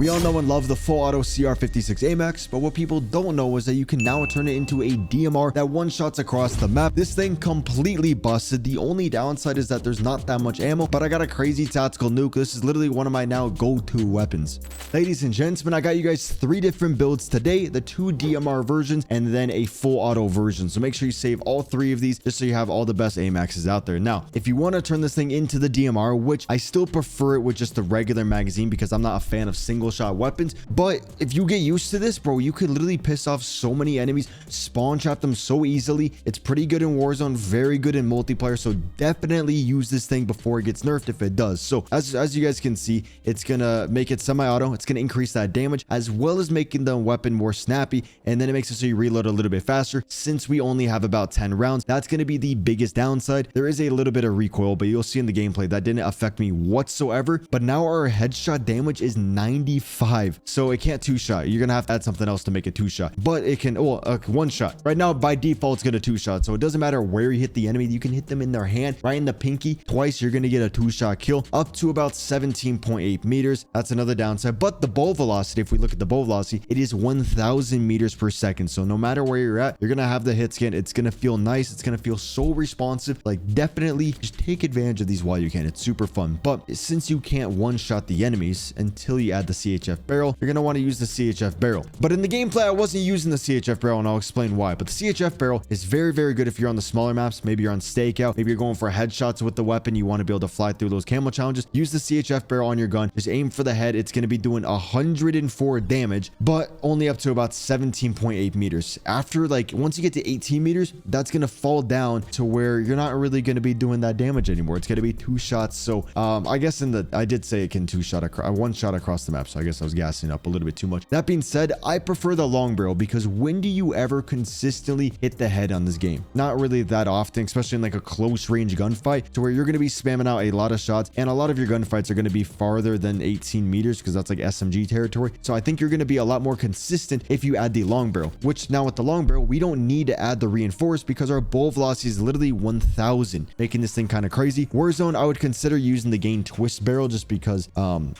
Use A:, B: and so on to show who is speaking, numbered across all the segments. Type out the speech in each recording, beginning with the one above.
A: We all know and love the full auto CR-56 AMAX, but what people don't know is that you can now turn it into a DMR that one-shots across the map. This thing completely busted. The only downside is that there's not that much ammo, but I got a crazy tactical nuke. This is literally one of my now go-to weapons. Ladies and gentlemen, I got you guys 3 different builds today, the 2 DMR versions, and then a full auto version. So make sure you save all 3 of these just so you have all the best AMAXs out there. Now, if you want to turn this thing into the DMR, which I still prefer it with just the regular magazine because I'm not a fan of single shot weapons, but if you get used to this, bro, you could literally piss off so many enemies, spawn trap them so easily. It's pretty good in Warzone, very good in multiplayer, so definitely use this thing before it gets nerfed if it does. So as you guys can see, it's gonna make it semi-auto, it's gonna increase that damage as well as making the weapon more snappy, and then it makes it so you reload a little bit faster. Since we only have about 10 rounds, that's gonna be the biggest downside. There is a little bit of recoil, but you'll see in the gameplay that didn't affect me whatsoever. But now our headshot damage is 95, so it can't 2-shot. You're gonna have to add something else to make it 2-shot, but it can 1-shot. Right now by default it's gonna 2-shot, so it doesn't matter where you hit the enemy. You can hit them in their hand, right in the pinky, twice. You're gonna get a 2-shot kill up to about 17.8 meters. That's another downside. But the bow velocity, if we look at the bow velocity, it is 1000 meters per second. So no matter where you're at, you're gonna have the hit scan. It's gonna feel nice. It's gonna feel so responsive. Like, definitely just take advantage of these while you can. It's super fun. But since you can't one-shot the enemies until you add the CHF barrel, you're gonna want to use the CHF barrel. But in the gameplay, I wasn't using the CHF barrel, and I'll explain why. But the CHF barrel is very, very good if you're on the smaller maps. Maybe you're on stakeout. Maybe you're going for headshots with the weapon. You want to be able to fly through those camo challenges. Use the CHF barrel on your gun. Just aim for the head. It's going to be doing 104 damage, but only up to about 17.8 meters. After, like, once you get to 18 meters, that's going to fall down to where you're not really going to be doing that damage anymore. It's going to be 2 shots. So I guess I did say it can 1-shot across the map. So I guess I was gassing up a little bit too much. That being said, I prefer the long barrel because when do you ever consistently hit the head on this game? Not really that often, especially in like a close range gunfight to where you're going to be spamming out a lot of shots, and a lot of your gunfights are going to be farther than 18 meters because that's like SMG territory. So I think you're going to be a lot more consistent if you add the long barrel, which now with the long barrel, we don't need to add the reinforced because our bow velocity is literally 1000, making this thing kind of crazy. Warzone, I would consider using the gain twist barrel just because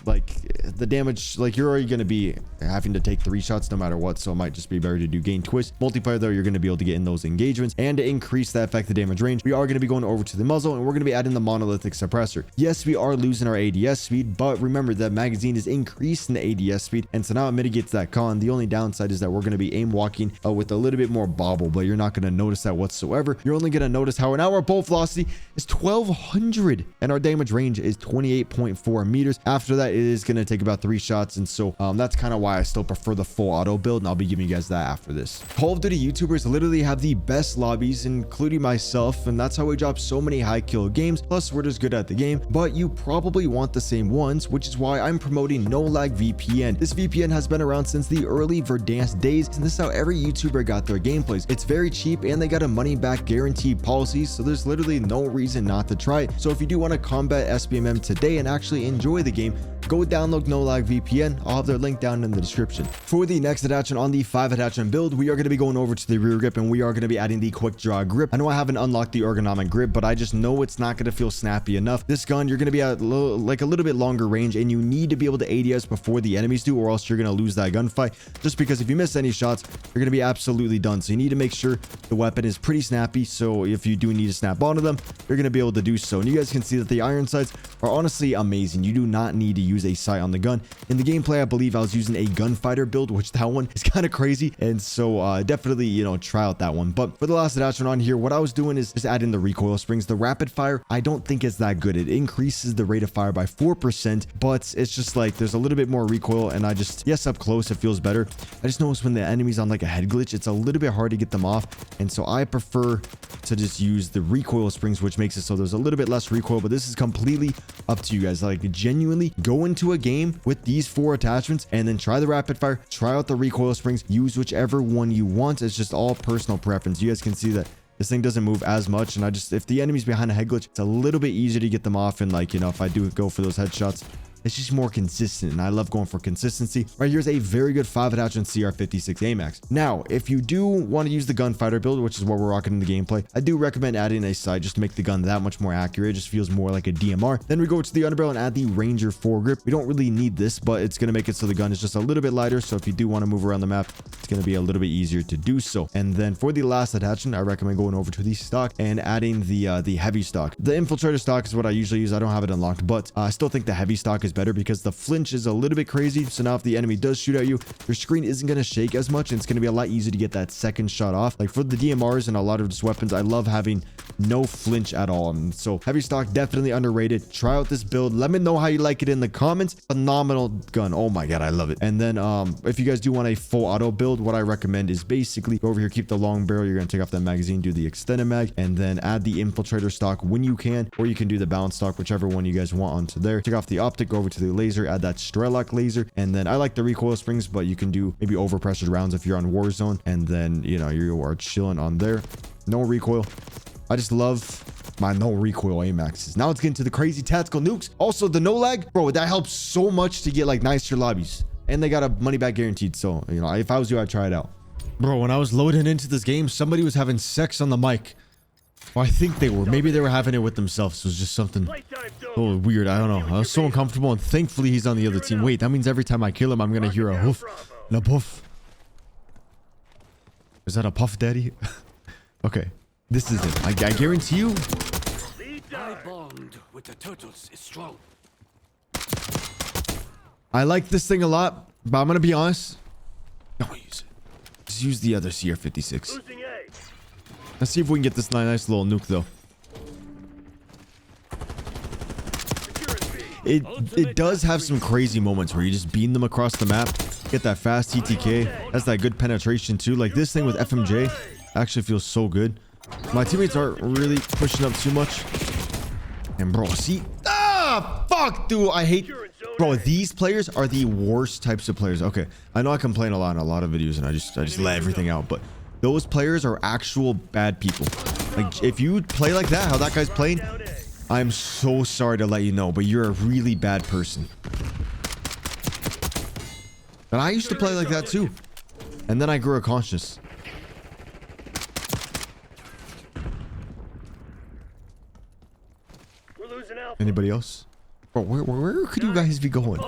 A: like the damage, like you're already going to be having to take 3 shots no matter what, so it might just be better to do gain twist. Multiplayer though, you're going to be able to get in those engagements, and to increase that effective damage range, we are going to be going over to the muzzle, and we're going to be adding the monolithic suppressor. Yes, we are losing our ADS speed, but remember that magazine is increasing the ADS speed, and so now it mitigates that con. The only downside is that we're going to be aim walking with a little bit more bobble, but you're not going to notice that whatsoever. You're only going to notice how an hour bow velocity is 1200 and our damage range is 28.4 meters. After that, it is going to take about 3 shots, and so that's kind of why I still prefer the full auto build, and I'll be giving you guys that after this. Call of Duty YouTubers literally have the best lobbies, including myself, and that's how we drop so many high kill games. Plus, we're just good at the game, but you probably want the same ones, which is why I'm promoting No Lag VPN. This VPN has been around since the early Verdansk days, and this is how every YouTuber got their gameplays. It's very cheap, and they got a money back guarantee policy, so there's literally no reason not to try it. So if you do want to combat SBMM today and actually enjoy the game, go download No Lag VPN. I'll have their link down in the description. For the next attachment on the 5 attachment build, we are going to be going over to the rear grip, and we are going to be adding the quick draw grip. I know I haven't unlocked the ergonomic grip, but I just know it's not going to feel snappy enough. This gun, you're going to be at like a little bit longer range, and you need to be able to ADS before the enemies do, or else you're going to lose that gunfight. Just because if you miss any shots, you're going to be absolutely done. So you need to make sure the weapon is pretty snappy, so if you do need to snap onto them, you're going to be able to do so. And you guys can see that the iron sights are honestly amazing. You do not need to use a sight on the gun. In the gameplay, I believe I was using a Gunfighter build, which that one is kind of crazy, and so definitely, you know, try out that one. But for the last attachment on here, what I was doing is just adding the recoil springs. The rapid fire, I don't think it's that good. It increases the rate of fire by 4%, but it's just like there's a little bit more recoil, and yes, up close it feels better. I just noticed when the enemy's on like a head glitch, it's a little bit hard to get them off, and so I prefer to just use the recoil springs, which makes it so there's a little bit less recoil. But this is completely up to you guys. Like, genuinely go into a game with these 4 attachments and then try the rapid fire, try out the recoil springs, use whichever one you want. It's just all personal preference. You guys can see that this thing doesn't move as much, and if the enemy's behind a head glitch, it's a little bit easier to get them off. And like, you know, if I do go for those headshots, It's just more consistent, and I love going for consistency. Right here's a very good 5 attachment CR-56 AMAX. Now, if you do want to use the Gunfighter build, which is what we're rocking in the gameplay, I do recommend adding a sight just to make the gun that much more accurate. It just feels more like a DMR. Then we go to the underbarrel and add the Ranger foregrip. We don't really need this, but it's going to make it so the gun is just a little bit lighter. So if you do want to move around the map, it's going to be a little bit easier to do so. And then for the last attachment, I recommend going over to the stock and adding the heavy stock. The infiltrator stock is what I usually use. I don't have it unlocked, but I still think the heavy stock is better because the flinch is a little bit crazy. So now if the enemy does shoot at you, your screen isn't going to shake as much, and it's going to be a lot easier to get that second shot off. Like for the DMRs and a lot of just weapons, I love having no flinch at all. And so heavy stock, definitely underrated. Try out this build. Let me know how you like it in the comments. Phenomenal gun. Oh my god, I love it. And then if you guys do want a full auto build, what I recommend is basically go over here, keep the long barrel. You're going to take off that magazine, do the extended mag, and then add the infiltrator stock when you can, or you can do the balance stock, whichever one you guys want onto there. Take off the optic, go over to the laser, add that Strelok laser, and then I like the recoil springs, but you can do maybe overpressured rounds if you're on Warzone, and then you know you are chilling on there. No recoil. I just love my no recoil AMAXs. Now let's get into the crazy tactical nukes. Also the no lag, bro, that helps so much to get like nicer lobbies, and they got a money back guaranteed. So you know, if I was you, I'd try it out. Bro, when I was loading into this game, somebody was having sex on the mic. Or I think they were. Maybe they were having it with themselves. It was just something a little weird. I don't know. I was so uncomfortable, and thankfully he's on the other team. Wait, that means every time I kill him, I'm going to hear a hoof and a puff. Is that a puff daddy? Okay. This is it. I guarantee you.
B: My bond with the turtles is strong.
A: I like this thing a lot, but I'm going to be honest. Don't use it. Just use the other CR-56. Let's see if we can get this nice little nuke, though. It does have some crazy moments where you just beam them across the map, get that fast TTK. That's that good penetration, too. Like, this thing with FMJ actually feels so good. My teammates aren't really pushing up too much. And, bro, see? Ah, fuck, dude. I hate... Bro, these players are the worst types of players. Okay, I know I complain a lot in a lot of videos, and I just let everything out, but those players are actual bad people. Like, if you play like that, how that guy's playing, I'm so sorry to let you know, but you're a really bad person. And I used to play like that too. And then I grew a conscience. Anybody else? Bro, where could you guys be going?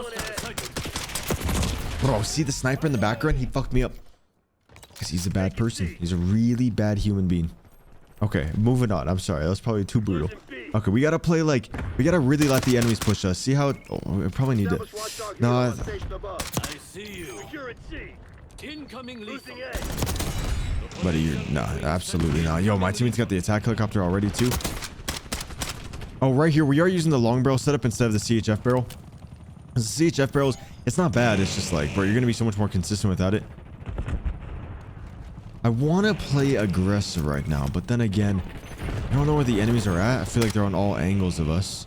A: Bro, see the sniper in the background? He fucked me up. Because he's a bad person. He's a really bad human being. Okay, moving on. I'm sorry. That was probably too brutal. Okay, we gotta play like... We gotta really let the enemies push us. See how... Oh, we probably need to... No,
B: I see you. Incoming
A: buddy, you're... Nah, absolutely not. Yo, my teammate's got the attack helicopter already too. Oh, right here. We are using the long barrel setup instead of the CHF barrel. Because the CHF barrels, it's not bad. It's just like, bro, you're gonna be so much more consistent without it. I want to play aggressive right now, but then again, I don't know where the enemies are at. I feel like they're on all angles of us.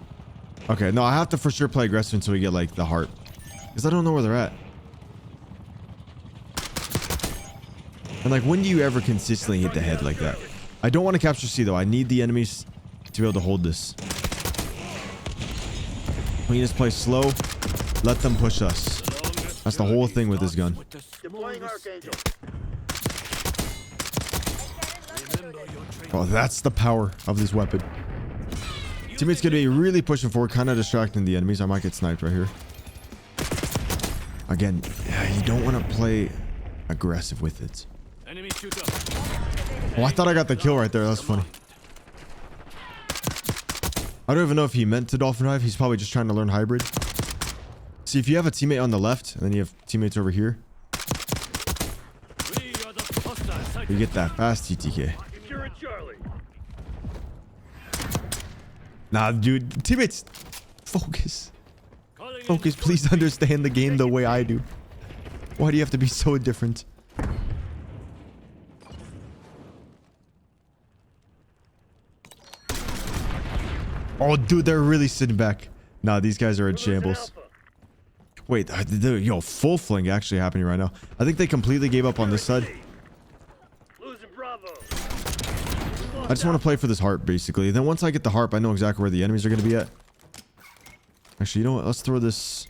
A: Okay, no, I have to for sure play aggressive until we get like the heart, because I don't know where they're at. And like, when do you ever consistently hit the head like that? I don't want to capture C though. I need the enemies to be able to hold this. We just play slow, let them push us. That's the whole thing with this gun. Oh, that's the power of this weapon. Teammates gonna be really pushing forward, kind of distracting the enemies. I might get sniped right here. Again, you don't want to play aggressive with it. Oh, I thought I got the kill right there. That's funny. I don't even know if he meant to dolphin dive. He's probably just trying to learn hybrid. See, if you have a teammate on the left, and then you have teammates over here, you get that fast TTK. Nah, dude. Teammates, focus. Focus. Please understand the game the way I do. Why do you have to be so different? Oh, dude, they're really sitting back. Nah, these guys are in shambles. Wait, yo, full fling actually happening right now. I think they completely gave up on this side. I just want to play for this harp, basically. Then once I get the harp, I know exactly where the enemies are going to be at. Actually, you know what? Let's throw this.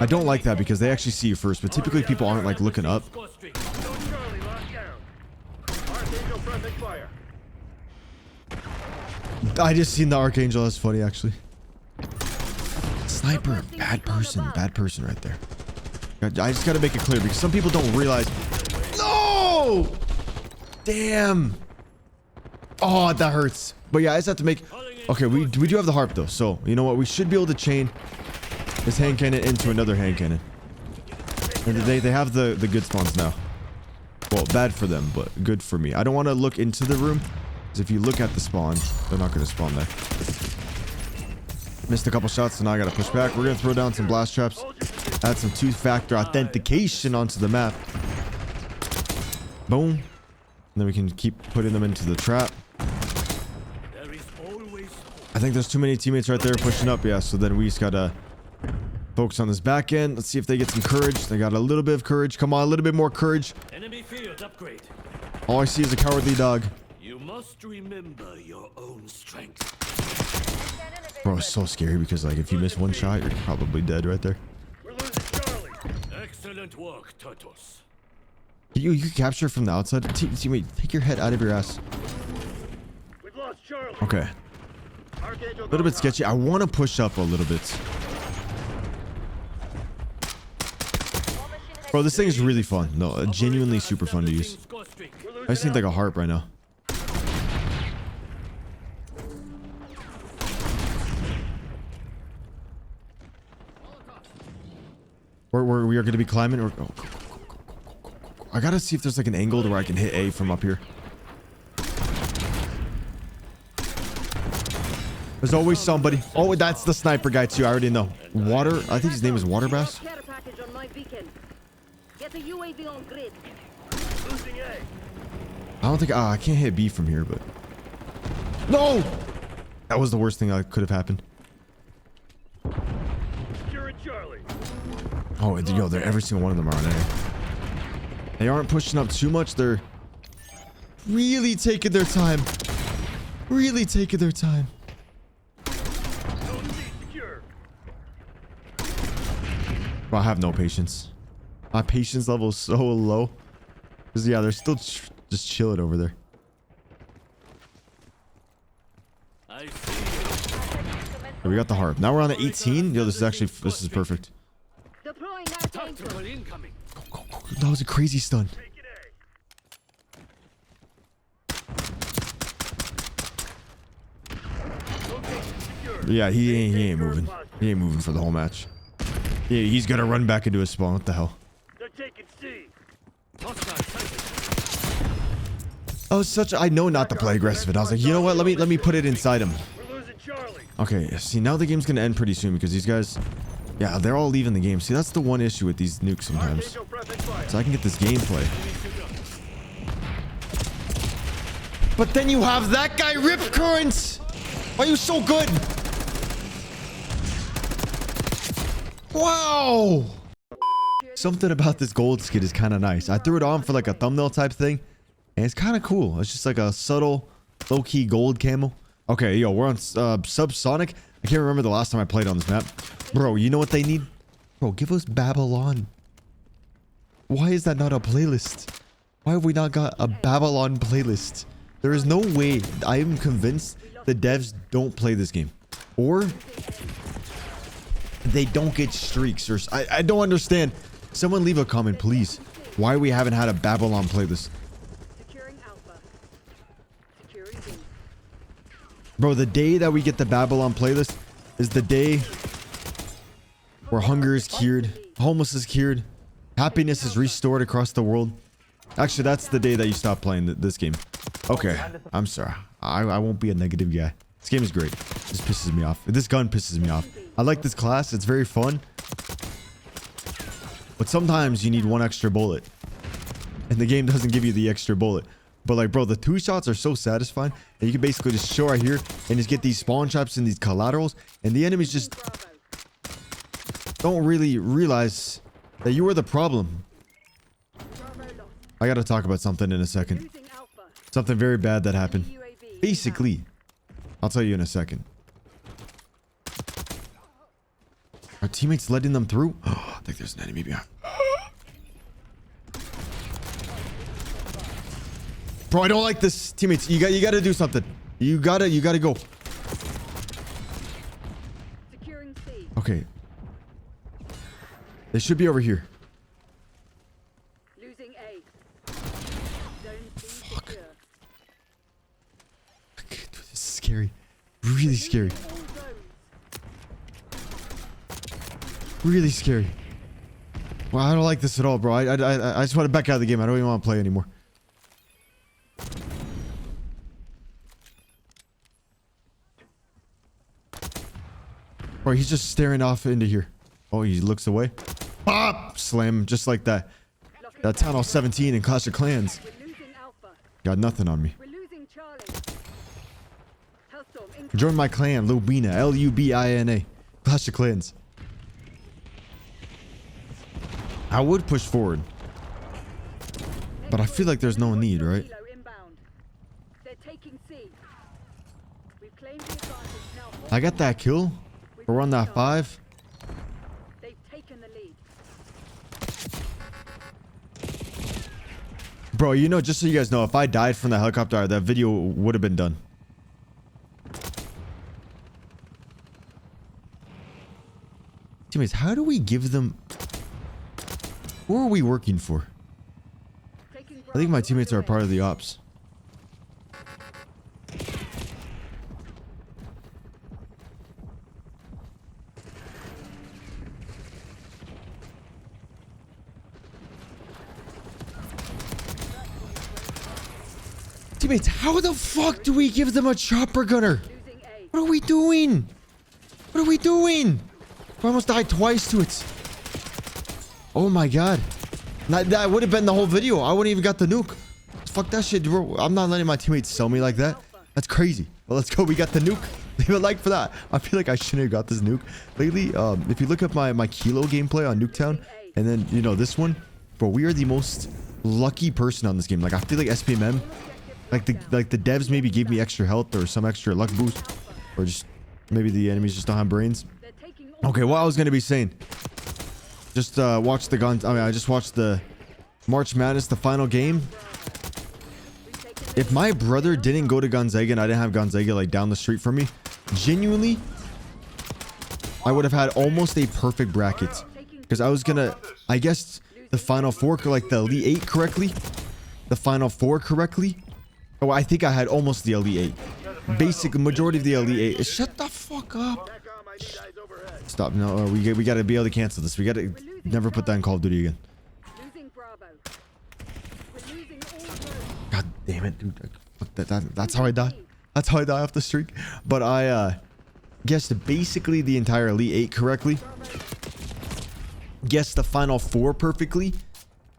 A: I don't like that because they actually see you first, but typically people aren't like looking up. I just seen the Archangel. That's funny, actually. Sniper, bad person right there. I just gotta make it clear because some people don't realize. No! Damn. Oh, that hurts. But yeah, I just have to make. Okay, we do have the harp though, so you know what? We should be able to chain this hand cannon into another hand cannon. And they have the good spawns now. Well, bad for them, but good for me. I don't want to look into the room, because if you look at the spawn, they're not going to spawn there. Missed a couple shots, so now I got to push back. We're going to throw down some blast traps. Add some two-factor authentication onto the map. Boom. And then we can keep putting them into the trap. I think there's too many teammates right there pushing up. Yeah, so then we just got to focus on this back end. Let's see if they get some courage. They got a little bit of courage. Come on, a little bit more courage.
B: Enemy field upgrade.
A: All I see is a cowardly dog.
B: You must remember your own strength.
A: Bro, it's so scary because like if you miss one shot, you're probably dead right there.
B: We're losing Charlie. Excellent work, Turtles.
A: You can capture from the outside. Teammate, take your head out of your ass.
B: We've lost Charlie.
A: Okay. A little bit sketchy. I want to push up a little bit. Bro, this thing is really fun. No, genuinely super fun to use. I just need like a harp right now. We are going to be climbing. I gotta see if there's like an angle to where I can hit A from up here. There's always somebody. Oh, that's the sniper guy too. I already know. Water. I think his name is Water Bass. I don't think. I can't hit B from here, but no. That was the worst thing that could have happened. Oh, yo, they're every single one of them are on A. They aren't pushing up too much. They're really taking their time. Really taking their time. Bro, I have no patience. My patience level is so low. Because, yeah, they're still just chilling over there. Okay, we got the harp. Now we're on the 18. Yo, this is perfect. That was a crazy stun. Yeah, he ain't moving. He ain't moving for the whole match. Yeah, he's gonna run back into his spawn. What the hell? I was I know not to play aggressive, and I was like, you know what? Let me put it inside him. Okay, see, now the game's gonna end pretty soon because these guys, yeah, they're all leaving the game. See, that's the one issue with these nukes sometimes. So I can get this gameplay. But then you have that guy, Rip Currents. Why are you so good? Wow. Something about this gold skin is kind of nice. I threw it on for like a thumbnail type thing. And it's kind of cool. It's just like a subtle, low-key gold camo. Okay, yo, we're on Subsonic. I can't remember the last time I played on this map. Bro, you know what they need? Bro, give us Babylon. Why is that not a playlist? Why have we not got a Babylon playlist? There is no way. I am convinced the devs don't play this game. Or they don't get streaks. Or I don't understand. Someone leave a comment, please. Why we haven't had a Babylon playlist. Bro, the day that we get the Babylon playlist is the day where hunger is cured, homeless is cured, happiness is restored across the world. Actually, that's the day that you stop playing this game. Okay, I'm sorry. I won't be a negative guy. This game is great. This pisses me off. This gun pisses me off. I like this class. It's very fun. But sometimes you need one extra bullet. And the game doesn't give you the extra bullet. But like, bro, the 2 shots are so satisfying. And you can basically just show right here and just get these spawn traps and these collaterals. And the enemies just don't really realize that you are the problem. I gotta talk about something in a second. Something very bad that happened. Basically, I'll tell you in a second. teammates letting them through. Oh, I think there's an enemy behind. Bro, I don't like this. Teammates, you got to do something. You gotta go.
C: Securing C.
A: Okay. They should be over here.
C: Losing A. Zone C
A: Fuck.
C: secure.
A: Okay, dude, this is scary. Really scary.
C: All zones.
A: Really scary. Well, I don't like this at all, bro. I just want to back out of the game. I don't even want to play anymore. Bro, he's just staring off into here. Oh, he looks away. Pop! Slam, just like that. That Town Hall 17 in Clash of Clans.
C: We're losing Alpha.
A: Got nothing on me.
C: We're losing Charlie. Hellstorm incoming.
A: Join my clan, Lubina. Lubina. Clash of Clans. I would push forward. But I feel like there's no need, right?
C: Kilo inbound. They're taking C. We've claimed the advantage now.
A: I got that kill. We're on that 5.
C: They've taken the lead.
A: Bro, you know, just so you guys know, if I died from the helicopter, that video would have been done. Teammates, how do we give them... Who are we working for? I think my teammates are a part of the ops. Teammates, how the fuck do we give them a chopper gunner?
C: Losing A.
A: What are we doing? What are we doing? I almost died twice to it. Oh my god. That would have been the whole video. I wouldn't even got the nuke. Fuck that shit, bro. I'm not letting my teammates sell me like that. That's crazy. Well, let's go. We got the nuke. Leave a like for that. I feel like I shouldn't have got this nuke. Lately, if you look up my Kilo gameplay on Nuketown, and then, you know, this one, bro, we are the most lucky person on this game. Like, I feel like SPMM, like the devs maybe gave me extra health or some extra luck boost, or just maybe the enemies just don't have brains.
C: They're taking all
A: Okay, what I was gonna be saying. Just watch the gun. I mean, I just watched the March Madness, the final game. If my brother didn't go to Gonzaga and I didn't have Gonzaga like down the street from me, genuinely, I would have had almost a perfect bracket. Because I was gonna, I guess, the final 4, like the Elite 8 correctly. The final 4 correctly. Oh, I think I had almost the Elite 8. Basic majority of the Elite 8. Shut the fuck up. Stop. No, we gotta be able to cancel this. We gotta never put that in Call of Duty again.
C: losing Bravo. We're losing all zones.
A: God damn it, dude. That's how I die. That's how I die off the streak. But I guessed basically the entire Elite 8 correctly. Guessed the final 4 perfectly.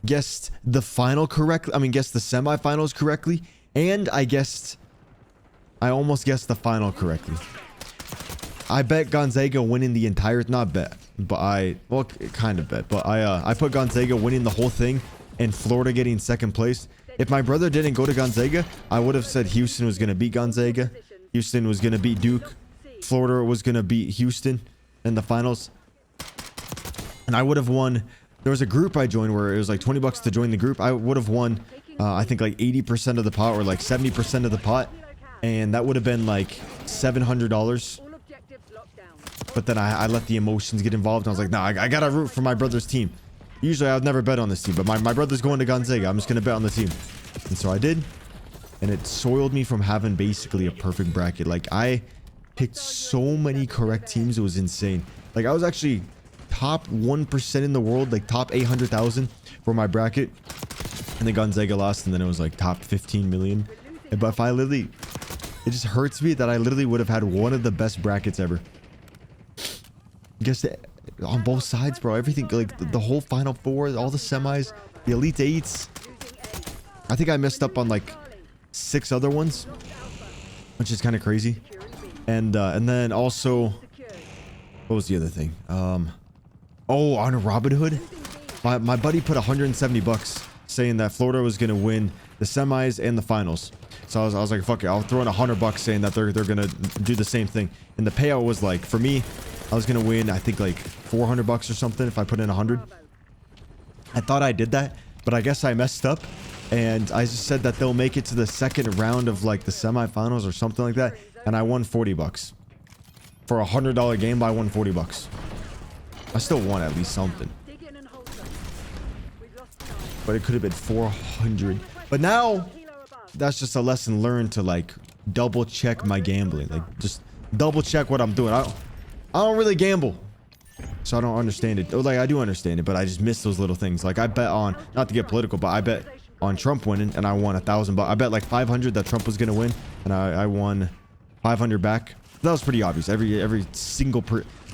A: Guessed the final correctly. I mean, guessed the semifinals correctly. And I almost guessed the final correctly. I bet Gonzaga winning the entire, not bet, but well, kind of bet, but I put Gonzaga winning the whole thing and Florida getting second place. If my brother didn't go to Gonzaga, I would have said Houston was going to beat Gonzaga. Houston was going to beat Duke. Florida was going to beat Houston in the finals. And I would have won. There was a group I joined where it was like $20 to join the group. I would have won, I think like 80% of the pot or like 70% of the pot. And that would have been like $700.
C: All objectives locked down.
A: But then I let the emotions get involved. I was like, nah, I gotta root for my brother's team. Usually I would never bet on this team, but my brother's going to Gonzaga. I'm just gonna bet on the team. And so I did. And it soiled me from having basically a perfect bracket. Like, I picked so many correct teams. It was insane. Like, I was actually top 1% in the world, like top 800,000 for my bracket. And then Gonzaga lost, and then it was like top 15 million. But if I literally... It just hurts me that I literally would have had one of the best brackets ever. Guess on both sides, bro. Everything, like the whole final 4, all the semis, the Elite 8s. I think I messed up on like 6 other ones, which is kind of crazy. And then also, what was the other thing? Oh, on Robinhood, my buddy put $170 saying that Florida was gonna win the semis and the finals. So I was like, fuck it, I'll throw in $100 saying that they're gonna do the same thing. And the payout was like, for me, I was gonna win, I think like 400 bucks or something if I put in 100. I thought I did that, but I guess I messed up. And I just said that they'll make it to the second round of like the semifinals or something like that. And I won 40 bucks. For a $100 game, I won 40 bucks. I still won at least something.
C: Dig in and hold them. We've lost time.
A: But it could have been 400. But now,
C: Kilo above.
A: that's just a lesson learned to like double check my gambling. Like just double check what I'm doing. I don't really gamble. So I don't understand it. Like I do understand it, but I just miss those little things. Like I bet on, not to get political, but I bet on Trump winning and I won $1,000 bucks. I bet like 500 that Trump was going to win and I won 500 back. That was pretty obvious. Every single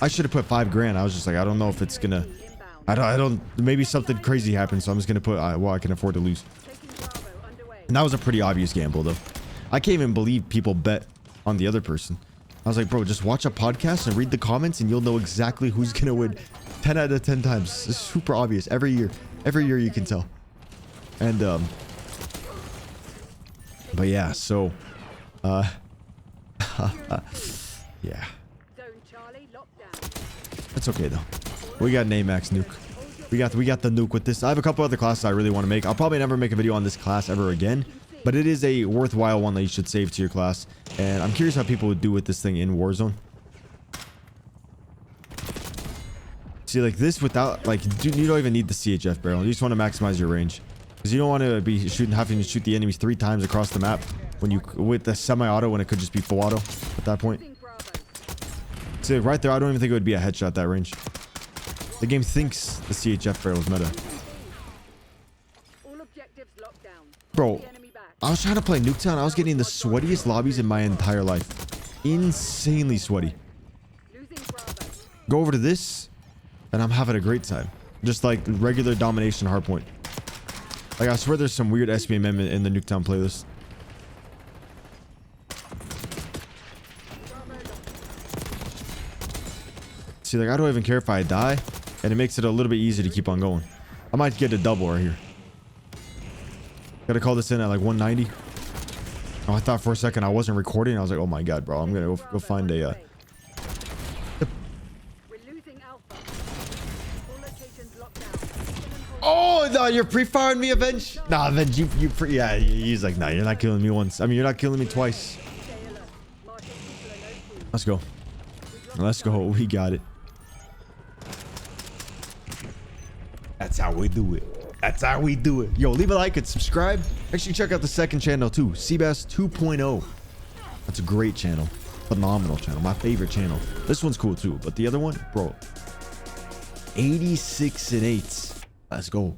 A: I should have put 5 grand. I was just like, I don't know if it's going to, I don't, maybe something crazy happens. So I'm just going to put, well, I can afford to lose.
C: Taking Bravo underway.
A: And that was a pretty obvious gamble though. I can't even believe people bet on the other person. I was like, bro, just watch a podcast and read the comments and you'll know exactly who's going to win 10 out of 10 times. It's super obvious every year. Every year you can tell. And, but yeah, so, yeah.
C: Zone Charlie locked down.
A: That's okay though. We got an AMAX nuke. We got the nuke with this. I have a couple other classes I really want to make. I'll probably never make a video on this class ever again. But it is a worthwhile one that you should save to your class. And I'm curious how people would do with this thing in Warzone. See, like this without, like, dude, you don't even need the CHF barrel. You just want to maximize your range. Because you don't want to be having to shoot the enemies 3 times across the map when you, with the semi-auto, when it could just be full auto at that point.
C: Losing Bravo.
A: See, right there, I don't even think it would be a headshot at that range. The game thinks the CHF barrel is meta.
C: All objectives locked down.
A: Bro,
C: The enemy back.
A: I was trying to play Nuketown. I was getting the sweatiest lobbies in my entire life. Insanely sweaty.
C: Losing Bravo.
A: Go over to this, and I'm having a great time. Just like regular domination hardpoint. Like, I swear there's some weird SBMM in the Nuketown playlist. See, like, I don't even care if I die, and it makes it a little bit easier to keep on going. I might get a double right here. Gotta call this in at like 190. Oh, I thought for a second I wasn't recording. I was like, oh my god, bro. I'm gonna go find a...
C: We're losing Alpha. All locations locked down.
A: Oh, no, you're pre-firing me, Avenge. Nah, Avenge, yeah, he's like, nah, you're not killing me once. I mean, you're not killing me twice.
C: Stay alert. Marking people are no food.
A: Let's go. Let's go. We got it. That's how we do it. That's how we do it. Yo, leave a like and subscribe. Actually, check out the second channel too. Seabass 2.0. That's a great channel. Phenomenal channel. My favorite channel. This one's cool too. But the other one, bro. 86 and 8s. Let's go.